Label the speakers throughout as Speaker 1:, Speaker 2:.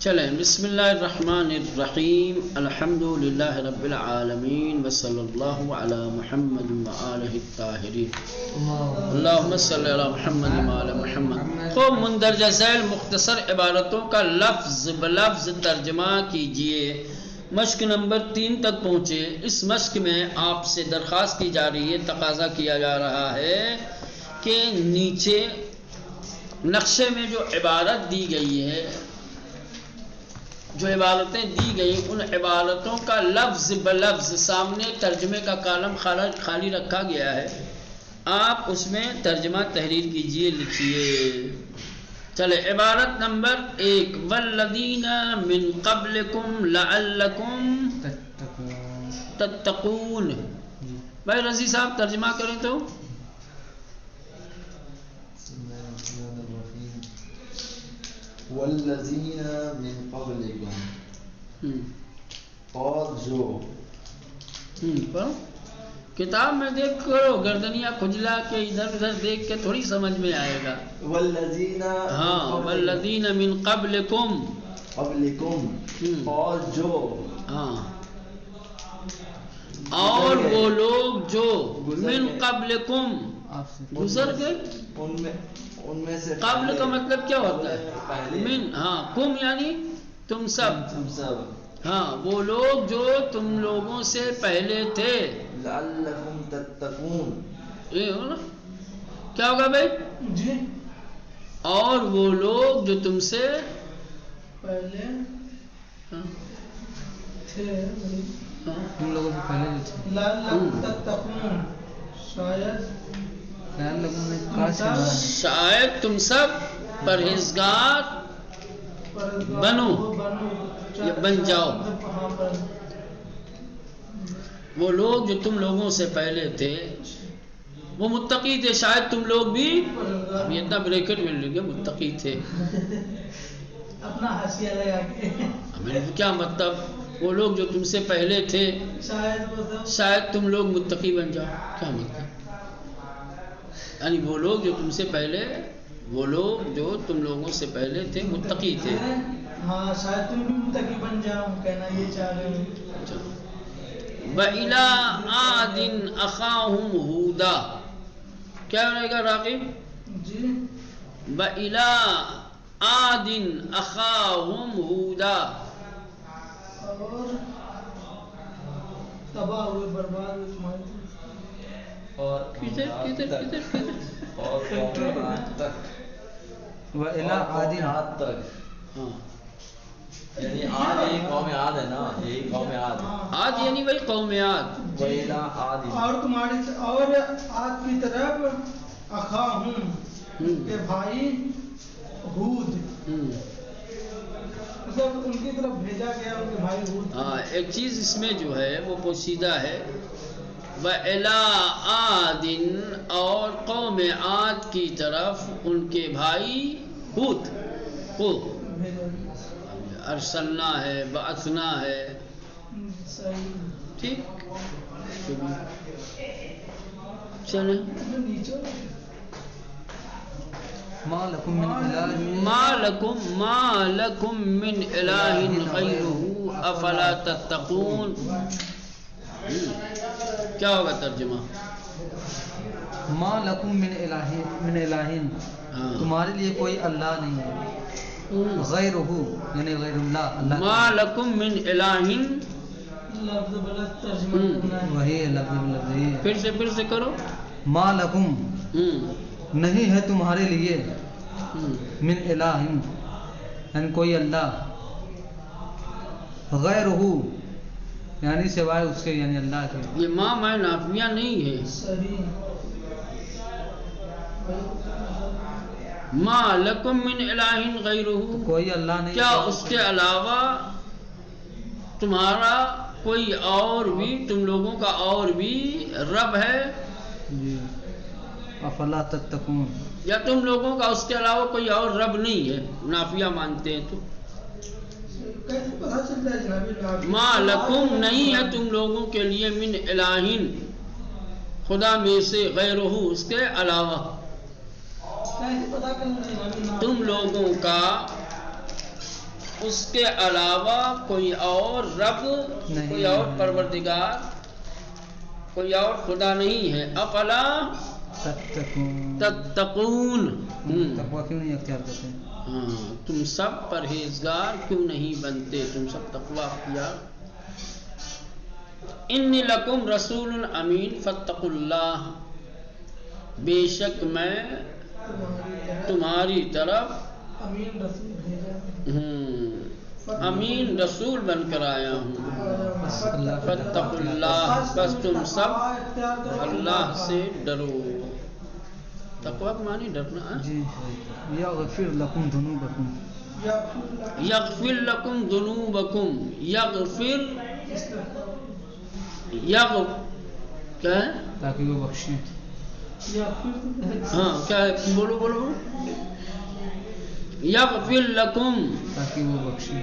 Speaker 1: چلیں بسم اللہ الرحمن الرحیم الحمدللہ رب العالمین وصلی اللہ علی محمد وآلہ الطاہرین اللہم صلی علی محمد وآلہ محمد۔ خوب مندرجہ ذیل مختصر عبارتوں کا لفظ بلفظ ترجمہ کیجئے۔ مشق نمبر 3 تک پہنچے۔ اس مشق میں آپ سے درخواست کی جا رہی ہے، تقاضا کیا جا رہا ہے کہ نیچے نقشے میں جو عبارت دی گئی ہے، جو عبارتیں دی گئی، ان عبارتوں کا لفظ بلفظ سامنے ترجمے کا کالم خالی رکھا گیا ہے، آپ اس میں ترجمہ تحریر کیجئے، لکھیے۔ چلے عبارت نمبر 1، والذین من قبلکم لعلکم تتقون۔ بھائی رضی صاحب ترجمہ کریں تو۔
Speaker 2: والذین من قبلکم، اور جو
Speaker 1: کتاب میں دیکھ کرو، گردنیاں کھجلا کے ادھر ادھر دیکھ کے تھوڑی سمجھ میں آئے گا۔
Speaker 2: والذین،
Speaker 1: ہاں والذین من قبلکم،
Speaker 2: قبلکم، اور جو،
Speaker 1: ہاں اور وہ لوگ جو من قبلکم گزر گئے،
Speaker 2: ان میں سے
Speaker 1: قبل کا مطلب کیا ہوتا ہے؟ من، ہاں، کم یعنی تم سب، ہاں وہ لوگ جو تم لوگوں سے پہلے تھے۔
Speaker 2: لعلکم تتقون،
Speaker 1: یہ ہو نا، کیا ہوگا بھائی جی؟ اور وہ لوگ جو تم سے پہلے تھے،
Speaker 3: تم لوگوں سے پہلے جو تھے،
Speaker 4: لعلکم تتقون،
Speaker 1: شاید تم سب پرہیزگار بنو یا بن جاؤ۔ وہ لوگ جو تم لوگوں سے پہلے تھے وہ متقی تھے، شاید تم لوگ بھی، اب یہ اتنا بریکٹ میں لگے متقی تھے،
Speaker 4: اپنا حاشیہ لگا کے،
Speaker 1: کیا مطلب؟ وہ لوگ جو تم سے پہلے تھے شاید تم لوگ متقی بن جاؤ، کیا مطلب؟ یعنی وہ لوگ جو تم سے پہلے، وہ لوگ جو تم لوگوں سے پہلے تھے متقی تھے،
Speaker 4: ہاں شاید تم بھی متقی بن جاؤ، کہنا یہ چاہ رہے ہیں۔
Speaker 1: وَإِلَىٰ عَادٍ أَخَاهُمْ هُودًا، کیا رہے گا راغب
Speaker 4: جی؟
Speaker 1: وَإِلَىٰ عَادٍ أَخَاهُمْ هُودًا،
Speaker 4: اور تباہ ہوئے، برباد ہوئے تمہارے،
Speaker 2: اور
Speaker 1: کدھر
Speaker 3: وَإِلَىٰ عَادٍ
Speaker 2: تک، یعنی عاد یہی قوم عاد ہے نا، یہی قوم عاد ہے۔
Speaker 1: عاد یعنی وہی قوم عاد۔
Speaker 2: وَإِلَىٰ عَادٍ،
Speaker 4: اور تمہاری اور عاد کی طرف اخاہم، کے بھائی ہود، مطلب ان کی طرف بھیجا گیا، ان کے بھائی ہود۔
Speaker 1: ہاں ایک چیز اس میں جو ہے وہ پوشیدہ ہے، وَإِلَىٰ عَادٍ، اور قوم عاد کی طرف ان کے بھائی ہود کو ارسلنا ہے، بعثنا ہے، ٹھیک؟ چلیں
Speaker 3: ما لکم من الہ،
Speaker 1: ما لکم من الہ غیرہ افلا تتقون۔ کیا ہوگا ترجمہ؟
Speaker 3: ما لکم من الہ، تمہارے لیے کوئی اللہ نہیں ہے، غیرہ یعنی غیر اللہ،
Speaker 1: ما لکم من الہ،
Speaker 4: لفظ بلفظ ترجمہ کرنا ہے۔
Speaker 3: وہی لفظ
Speaker 1: پھر سے کرو۔
Speaker 3: ما لکم، نہیں ہے تمہارے لیے، من الہ یعنی کوئی اللہ، غیرہ یعنی سوائے اس کے، یعنی اللہ کے۔
Speaker 1: یہ ماں میں نافیہ نہیں ہے،
Speaker 4: صحیح۔
Speaker 1: ما لکم من الہ غیرہ،
Speaker 3: کوئی اللہ نہیں،
Speaker 1: کیا اس کے علاوہ تمہارا کوئی اور بھی، تم لوگوں کا اور بھی رب ہے؟
Speaker 3: جی، افلا تتقون،
Speaker 1: یا تم لوگوں کا اس کے علاوہ کوئی اور رب نہیں ہے؟ نافیہ مانتے ہیں تو
Speaker 4: کیسے پتہ چلتا ہے جناب؟
Speaker 1: ما لکم نہیں ہے تم لوگوں کے لیے، من الہ خدا میں سے، غیرہ اس کے علاوہ، تم لوگوں کا اس کے علاوہ کوئی اور رب، کوئی اور پروردگار، کوئی اور خدا نہیں ہے. افلا تتقون،
Speaker 3: تقوی کیوں نہیں اختیار کرتے ہیں؟
Speaker 1: ہاں، تم سب پرہیزگار کیوں نہیں بنتے، تم سب تقوی اختیار. انی لکم رسول امین فاتقوا اللہ، بے شک میں تمہاری طرف
Speaker 4: امین رسول بھیجا،
Speaker 1: امین رسول بن کر آیا ہوں. فاتقوا اللہ، بس تم سب اللہ سے ڈرو. تقوی کا معنی ڈرنا ہے.
Speaker 3: جی. یغفر لکم ذنوبکم،
Speaker 1: یغفر لکم ذنوبکم، یغفر کیا ہے؟
Speaker 3: تاکہ وہ بخشیں.
Speaker 1: ہاں کیا ہے؟ بولو بولو. یغفر لکم،
Speaker 3: تاکہ وہ بخشیں.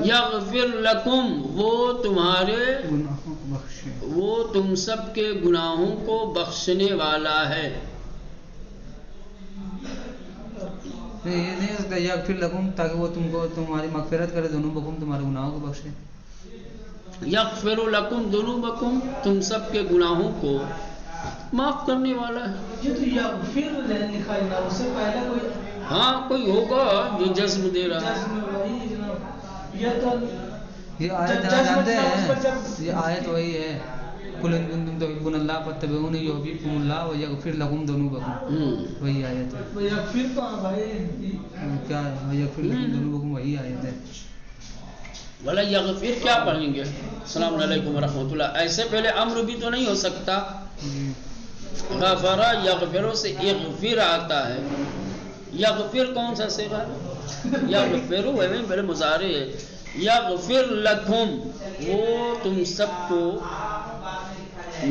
Speaker 1: یغفر لکم، وہ تمہارے
Speaker 3: گناہوں کو بخشیں.
Speaker 1: وہ تم سب کے گناہوں کو بخشنے والا ہے.
Speaker 3: یہ نہیں ہوتا یغفر لکم تاکہ وہ تم کو تمہاری مغفرت کرے، ذنوبکم تمہارے گناہوں کو بخشے.
Speaker 1: یغفر لکم ذنوبکم، تم سب کے گناہوں کو معاف کرنے والا ہے.
Speaker 4: یہ تو یغفر لکھا ہے نا، اس سے پہلے کوئی
Speaker 1: ہاں کوئی ہوگا جو جزم دے رہا ہے.
Speaker 4: جزم وہی جناب، یہ تو
Speaker 3: یہ آیت جانتے ہیں، یہ آیت وہی ہے، قل ان کنتم تحبون اللہ فاتبعونی یحببکم اللہ ویغفر لکم ذنوبکم، وہی آیت ہے.
Speaker 4: یغفر تو بھائی
Speaker 3: کیا ہے ویغفر لکم ذنوبکم، وہی آیت ہے.
Speaker 1: بھلا یغفر کیا پڑھیں گے؟ السلام علیکم ورحمۃ اللہ. ایسے پہلے امر بھی تو نہیں ہو سکتا. غفر یغفر سے اغفر آتا ہے. یغفر کون سا صیغہ ہے؟ یغفر ہے پہلے مضارع ہے. یغفر لکم، وہ تم سب کو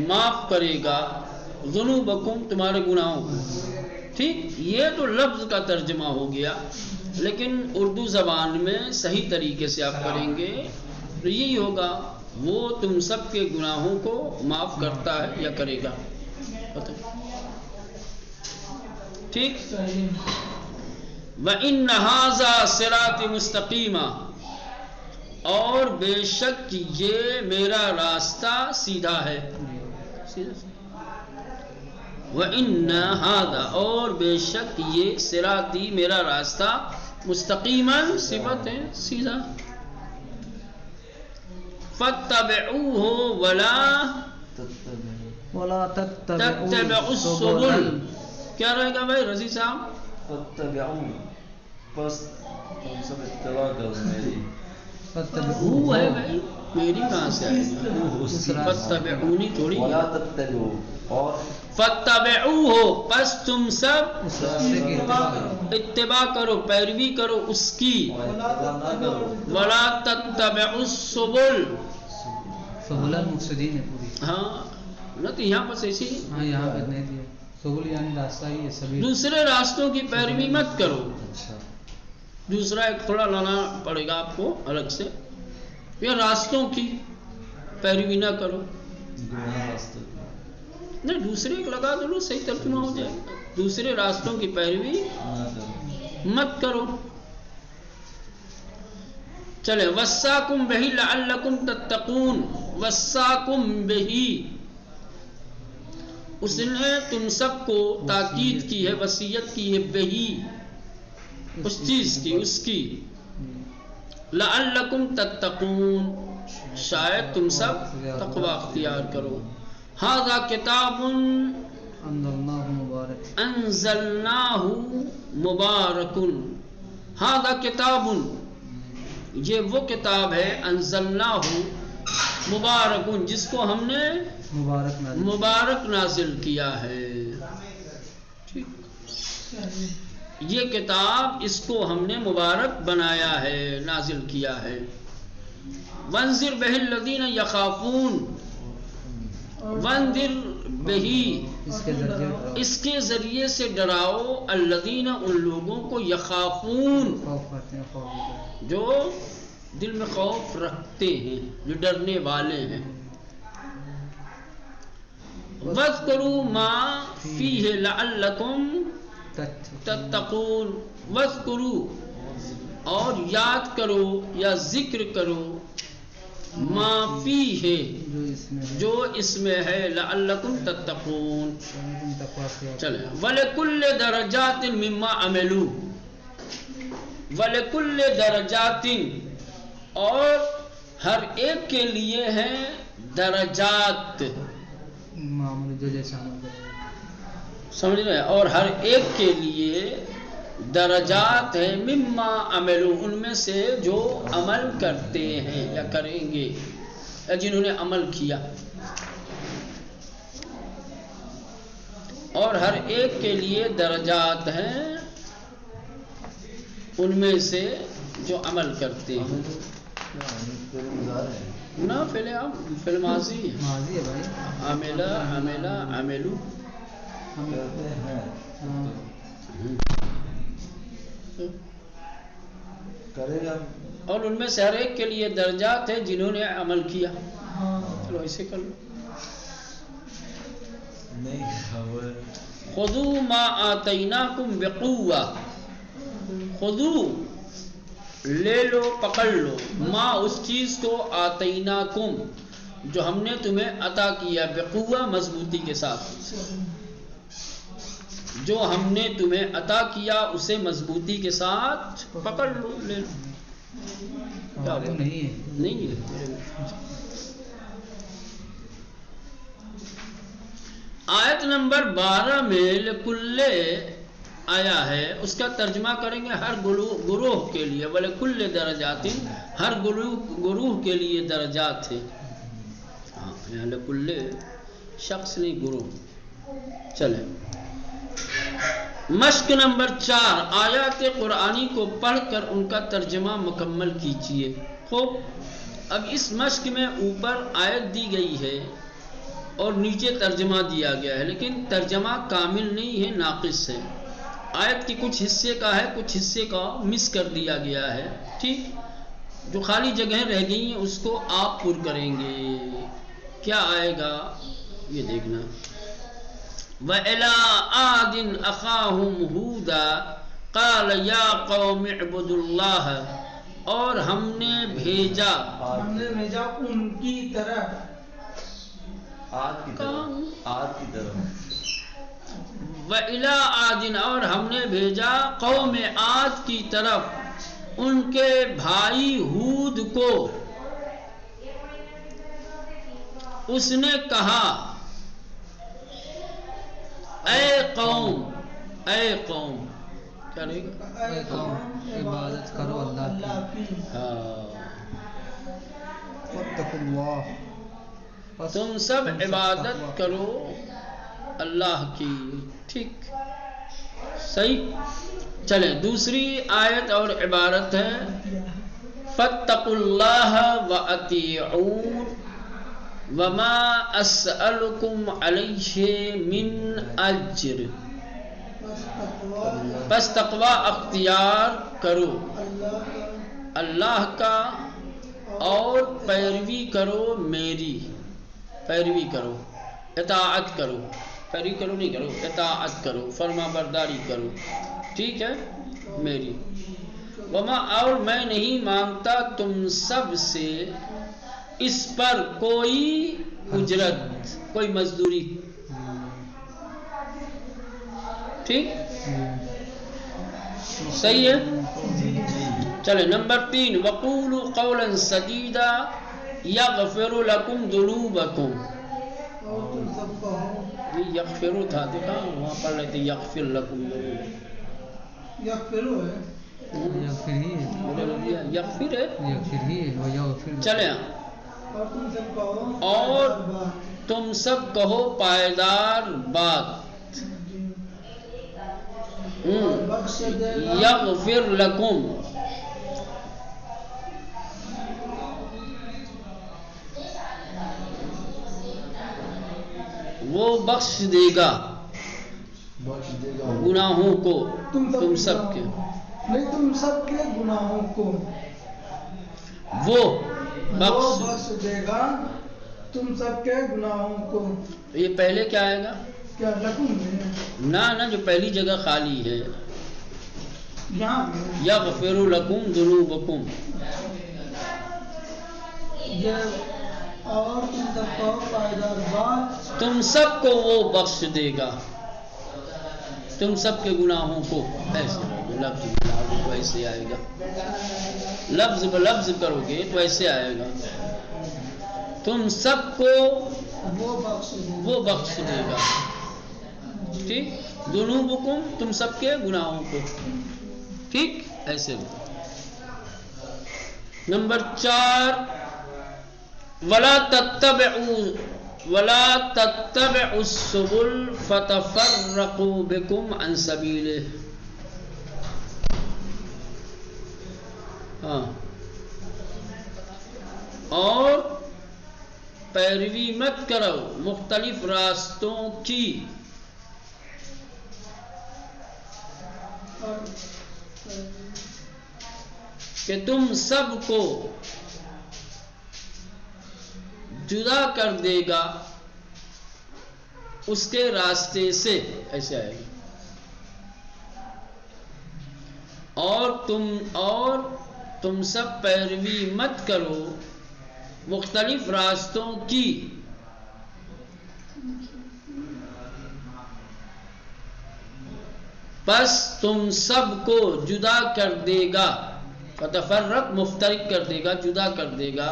Speaker 1: معاف کرے گا، ذنوبکم تمہارے گناہوں کو. ٹھیک، یہ تو لفظ کا ترجمہ ہو گیا، لیکن اردو زبان میں صحیح طریقے سے آپ کریں گے تو یہی ہوگا، وہ تم سب کے گناہوں کو معاف کرتا ہے یا کرے گا. ٹھیک. وَإِنَّ هَذَا صِرَاطِ مُسْتَقِيمًا، اور بے شک یہ میرا راستہ سیدھا ہے. وَإِنَّ هَذَا، اور بے شک یہ صراطی میرا راستہ، مستقیماً صفت ہے سیدھا. فَاتَّبِعُوهُ
Speaker 3: وَلَا
Speaker 1: تَتَّبِعُوا السُّبُلَ. کیا رہے گا بھائی رضی صاحب؟
Speaker 2: فاتبعون، بس تم سب اتباع کرو میری.
Speaker 1: وہ ہے بھائی، میری کہاں سے آئے گا؟ فاتبعونی تھوڑی.
Speaker 2: ولا تتبعوا، اور
Speaker 1: فاتبعوه، پس تم سب اتباع کرو، پیروی کرو اس کی. ولا تتبعوا السبل،
Speaker 3: سبل المفسدین ہے پوری.
Speaker 1: ہاں نہ تو یہاں پر ایسی،
Speaker 3: ہاں یہاں پہ نہیں دیا. سبل یعنی راستہ ہی ہے، سبیل.
Speaker 1: دوسرے راستوں کی پیروی مت کرو. دوسرا ایک تھوڑا لانا پڑے گا آپ کو الگ سے. یہ راستوں کی پیروی نہ کرو. نہیں دوسرے ایک لگا دو، صحیح ترجمہ ہو جائے گا. دوسرے راستوں کی پیروی مت کرو. چلے. وصاکم بہی لعلکم تتقون، وصاکم بہی، اس نے تم سب کو تاکید کی ہے، وصیت کی ہے، بہی اس چیز کی، اس کی. لعلکم تتقون، شاید تم سب تقوی اختیار کرو. ھذا کتاب انزلناہ مبارک، ھذا کتاب، یہ وہ کتاب ہے، انزلناہ مبارک، جس کو ہم نے مبارک نازل کیا ہے. ٹھیک، یہ کتاب اس کو ہم نے مبارک بنایا ہے، نازل کیا ہے. وانذر بہ الذین یخافون، وانذر بہی، اس کے ذریعے سے ڈراؤ، الذین، ان لوگوں کو، یخافون، جو دل میں خوف رکھتے ہیں، جو ڈرنے والے ہیں. وَاذْكُرُوا مَا فِيهِ لَعَلَّكُمْ تَتَّقُونَ. وَاذْكُرُوا اور یاد کرو یا ذکر کرو ما فِيهِ جو اس میں ہے لَعَلَّكُمْ تَتَّقُونَ. چلیں وَلِكُلِّ دَرَجَاتٍ مِمَّا عَمِلُوا. وَلِكُلِّ دَرَجَاتٍ اور ہر ایک کے لیے ہیں درجات. سمجھ رہے ہیں؟ اور ہر ایک کے لیے درجات ہیں مما عملو ان میں سے جو عمل کرتے ہیں یا کریں گے یا جنہوں نے عمل کیا. اور ہر ایک کے لیے درجات ہیں ان میں سے جو عمل کرتے ہیں. نہ فعل ماضی ہے بھائی. عملہ عملہ عملو اور ان میں سے ہر ایک کے لیے درجات ہیں جنہوں نے عمل کیا. چلو ایسے کر لو. خذوا ما آتیناکم بقوہ. خذوا لے لو پکڑ لو ما اس چیز کو آتیناکم جو ہم نے تمہیں عطا کیا بقوہ مضبوطی کے ساتھ. جو ہم نے تمہیں عطا کیا اسے مضبوطی کے ساتھ پکڑ لو لے لو. نہیں ہے. آیت نمبر 12 میں لکل آیا ہے اس کا ترجمہ کریں گے ہر گروہ کے لیے. وَلِكُلِّ دَرَجَاتٍ ہر گروہ کے لیے درجات ہیں. ہاں یہاں لکل شخص نہیں گروہ. چلیں مشق نمبر 4 آیات قرآنی کو پڑھ کر ان کا ترجمہ مکمل کیجیے. خوب اب اس مشق میں اوپر آیت دی گئی ہے اور نیچے ترجمہ دیا گیا ہے لیکن ترجمہ کامل نہیں ہے ناقص ہے. آیت کی کچھ حصے کا ہے کچھ حصے کا مس کر دیا گیا ہے. ٹھیک جو خالی جگہیں رہ گئی ہیں اس کو آپ پر کریں گے. کیا آئے گا یہ دیکھنا. وَإِلَىٰ عَادٍ أَخَاهُمْ هُودًا قَالَ يَا قَوْمِ اعْبُدُوا اللَّهَ اور ہم نے بھیجا
Speaker 4: ان کی طرف
Speaker 1: وَإِلَىٰ عَادٍ اور ہم نے بھیجا قوم عاد کی طرف ان کے بھائی ہود کو. اس نے کہا اے قوم کیا رہے گا
Speaker 3: اے قوم عبادت کرو اللہ کی. واتقوا اللہ
Speaker 1: تم سب عبادت کرو اللہ کی. ٹھیک صحیح. چلیں دوسری آیت اور عبارت ہے فاتقوا اللہ وأطیعون وما اسألکم علیہ من اجر. بس تقوی اختیار کرو اللہ کا اور پیروی کرو میری. پیروی کرو اطاعت کرو. پیروی کرو نہیں کرو اطاعت کرو فرما برداری کرو. ٹھیک ہے میری. وما اور میں نہیں مانگتا تم سب سے اس پر کوئی اجرت کوئی مزدوری. ٹھیک صحیح ہے. چلے نمبر 3 وقولوا قولا سدیدا یغفر لکم ذنوبکم. یغفرو تھا دیکھا وہاں پڑھ رہے تھے یغفر لکم
Speaker 4: یغفرو ہے
Speaker 1: یغفر ہے. چلیں
Speaker 4: اور
Speaker 1: تم سب کہو پائیدار بات. یغفر لکم وہ بخش دے گا گناہوں کو تم سب کے.
Speaker 4: نہیں تم سب کے گناہوں کو
Speaker 1: وہ
Speaker 4: بخش دے گا تم سب کے گناہوں کو.
Speaker 1: یہ پہلے کیا آئے گا؟
Speaker 4: کیا لکم میں
Speaker 1: نہ جو پہلی جگہ خالی ہے
Speaker 4: یہاں بھی
Speaker 1: یغفر لکم ذنوبکم.
Speaker 4: یہ اور تم سب کو پائیدار بات
Speaker 1: تم سب کو وہ بخش دے گا، تم سب کے گناہوں کو. ایسے لفظ گناہوں کو ایسے آئے گا، لفظ بلفظ کرو گے تو ایسے آئے گا. تم سب کو وہ بخش دے گا. ٹھیک، ذنوبکم تم سب کے گناہوں کو. ٹھیک ایسے. نمبر 4 ولا تتبعوا السبل فتفرق بكم عن سبيله. ہاں، اور پیروی مت کرو مختلف راستوں کی کہ تم سب کو جدا کر دے گا اس کے راستے سے. ایسے آئے گا. اور تم سب پیروی مت کرو مختلف راستوں کی پس تم سب کو جدا کر دے گا. فتفرق مفترق کر دے گا، جدا کر دے گا.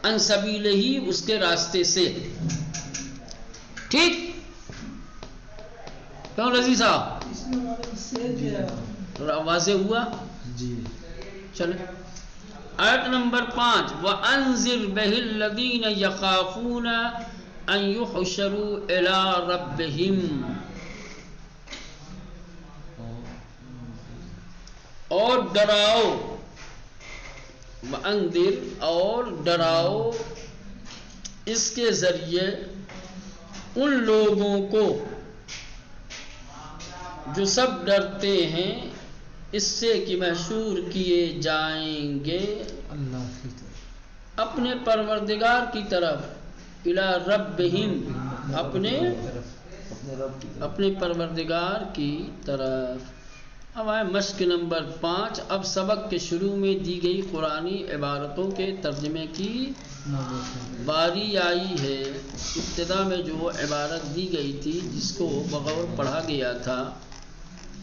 Speaker 1: ان سبیلہ ہی اس کے راستے سے. ٹھیک کیوں رضی صاحب؟
Speaker 4: اس میں ہمارے سے دیا
Speaker 1: واضح ہوا؟
Speaker 2: جی
Speaker 1: چلیں آیت نمبر 5 وَأَنذِرْ بِهِ الَّذِينَ يَخَافُونَ أَن يُحْشَرُوا إِلَىٰ رَبِّهِمْ. اور ڈراؤ، وَأَنذِرْ اور ڈراؤ اس کے ذریعے ان لوگوں کو جو سب ڈرتے ہیں اس سے کہ محشور کیے جائیں گے
Speaker 3: اللہ کی طرف،
Speaker 1: اپنے پروردگار کی طرف. الی ربہم اپنے پروردگار کی طرف. اب آئے مشق نمبر 5. اب سبق کے شروع میں دی گئی قرآنی عبارتوں کے ترجمے کی باری آئی ہے. ابتدا میں جو عبارت دی گئی تھی جس کو بغور پڑھا گیا تھا،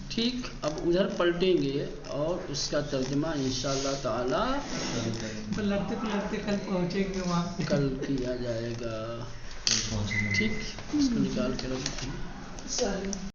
Speaker 1: ٹھیک، اب ادھر پلٹیں گے اور اس کا ترجمہ انشاءاللہ تعالی
Speaker 4: پلٹتے پلٹتے کل پہنچیں گے وہاں،
Speaker 1: کل کیا جائے گا. ٹھیک، اس کو نکال کے رکھتے ہیں.